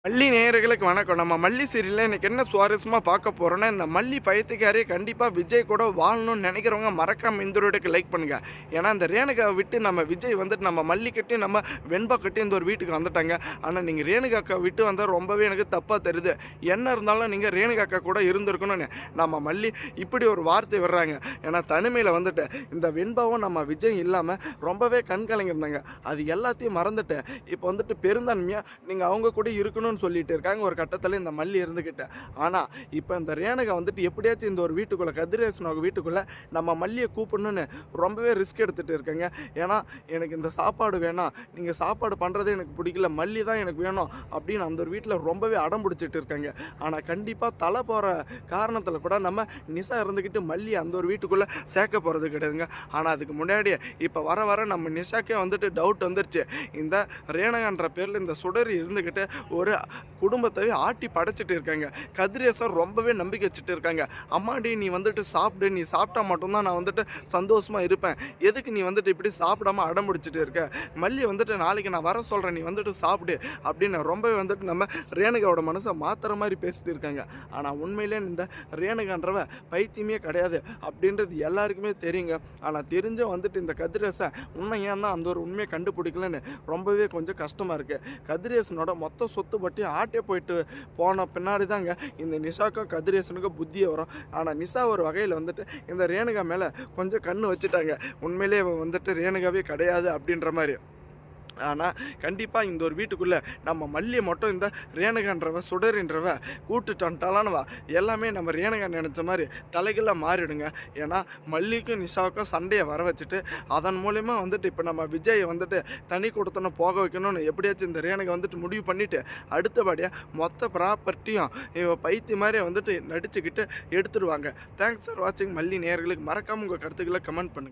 மல்லி நேயர்களுக்கு வணக்கம். நம்ம மல்லி சீரியல்ல இன்னைக்கு என்ன சுவாரஸ்யமா பார்க்க போறோம்னா, இந்த மல்லி பைத்தியக்காரியை கண்டிப்பா விஜய் கூட வாழணும்னு நினைக்கிறவங்க மறக்காம இந்த வீடியோக்கு லைக் பண்ணுங்க. ஏன்னா இந்த ரேணுகாவை விட்டு நம்ம விஜய் வந்துட்டு நம்ம மல்லி கட்டி நம்ம வெண்பா கட்டி இந்த ஒரு வீட்டுக்கு வந்துட்டாங்க. ஆனா நீங்க ரேணுகா அக்கா விட்டு வந்தா ரொம்பவே எனக்கு தப்பா தெரியுது. என்ன இருந்தாலும் நீங்க ரேணுகா அக்கா கூட இருந்திருக்கணும்னு நம்ம மல்லி இப்படி ஒரு வார்த்தை விடுறாங்க. ஏன்னா தனிமையில வந்துட்டு இந்த வெண்பாவும் நம்ம விஜய் இல்லாம ரொம்பவே கண் கலங்கியிருந்தாங்க. அது எல்லாத்தையும் மறந்துட்டு இப்போ வந்துட்டு பெருந்தன்மையா நீங்க அவங்க கூட இருக்கணும்னு சொல்லிட்டு இருக்காங்க ஒரு கட்டத்தில் இந்த மல்லி இருந்துக்கிட்ட. ஆனால் இப்போ இந்த ரேணுகா வந்துட்டு எப்படியாச்சும் இந்த ஒரு வீட்டுக்குள்ளே கதிரேசன் வீட்டுக்குள்ளே நம்ம மல்லியை கூப்பிடணும்னு ரொம்பவே ரிஸ்க் எடுத்துகிட்டு இருக்கேங்க. ஏன்னா எனக்கு இந்த சாப்பாடு வேணாம், நீங்கள் சாப்பாடு பண்ணுறதே எனக்கு பிடிக்கல, மல்லி தான் எனக்கு வேணும் அப்படின்னு அந்த ஒரு வீட்டில் ரொம்பவே அடம் பிடிச்சிட்டு இருக்காங்க. ஆனால் கண்டிப்பாக தலை போகிற காரணத்தில் கூட நம்ம நிசா இருந்துக்கிட்டு மல்லி அந்த ஒரு வீட்டுக்குள்ளே சேர்க்க போகிறது கிடையாதுங்க. ஆனால் அதுக்கு முன்னாடியே இப்போ வர வர நம்ம நிஷாக்கே வந்துட்டு டவுட் வந்துருச்சு. இந்த ரேணுகான்ற பேரில் இந்த சுடரி இருந்துக்கிட்டு ஒரு குடும்பத்தை ஆட்டி படைச்சிட்டு இருக்காங்க. கதிரேசன் ரொம்பவே நம்பிக்கை வச்சுட்டு இருக்காங்க. அம்மாடி நீ வந்துட்டு சாப்பிடு, நீ சாப்பிட்டா மட்டும்தான் நான் வந்துட்டு சந்தோஷமா இருப்பேன், எதுக்கு நீ வந்துட்டு இப்படி சாப்பிடாம அடம் பிடிச்சிட்டு இருக்க, மல்லி வந்துட்டு நாளைக்கு நான் வர சொல்கிறேன், நீ வந்துட்டு சாப்பிடு அப்படின்னு ரொம்பவே வந்துட்டு நம்ம ரேணுகாவோட மனசை மாத்துற மாதிரி பேசிட்டு இருக்காங்க. ஆனால் உண்மையிலே இந்த ரேணுகான்றவ பைத்தியமே கிடையாது அப்படின்றது எல்லாருக்குமே தெரியுங்க. ஆனால் தெரிஞ்ச வந்துட்டு இந்த கதிரேசன் உண்மையாக தான் அந்த ஒரு உண்மையை கண்டுபிடிக்கலன்னு ரொம்பவே கொஞ்சம் கஷ்டமாக இருக்குது. கதிரேசனோட மொத்த சொத்து பற்றி ஆட்டே போயிட்டு போன பின்னாடி தாங்க இந்த நிஷாக்கும் கதிரேசனுக்கும் புத்தியே வரும். ஆனால் நிஷா ஒரு வகையில் வந்துட்டு இந்த ரேணுகா மேலே கொஞ்சம் கண்ணு வச்சுட்டாங்க. உண்மையிலே வந்துட்டு ரேணுகாவே கிடையாது அப்படின்ற மாதிரி. ஆனால் கண்டிப்பாக இந்த ஒரு வீட்டுக்குள்ளே நம்ம மல்லியை மட்டும் இந்த ரேணுகான்றவ சுடரின்றவ கூட்டுட்டு வந்துட்டாலான்வா எல்லாமே நம்ம ரேணுகா நினச்ச மாதிரி தலைகளாக மாறிடுங்க. ஏன்னா மல்லிக்கும் நிஷாவுக்கும் சண்டையை வர வச்சுட்டு அதன் மூலயமா வந்துட்டு இப்போ நம்ம விஜயை வந்துட்டு தனி கொடுத்தோன்னு போக வைக்கணும்னு எப்படியாச்சும் இந்த ரேணுகா வந்துட்டு முடிவு பண்ணிவிட்டு அடுத்தபடியாக மொத்த ப்ராப்பர்ட்டியும் பைத்திய மாதிரி வந்துட்டு நடிச்சுக்கிட்டு எடுத்துடுவாங்க. தேங்க்ஸ் ஃபார் வாட்சிங். மல்லி நேயர்களுக்கு மறக்காமல் உங்கள் கருத்துக்களை கமெண்ட் பண்ணுங்கள்.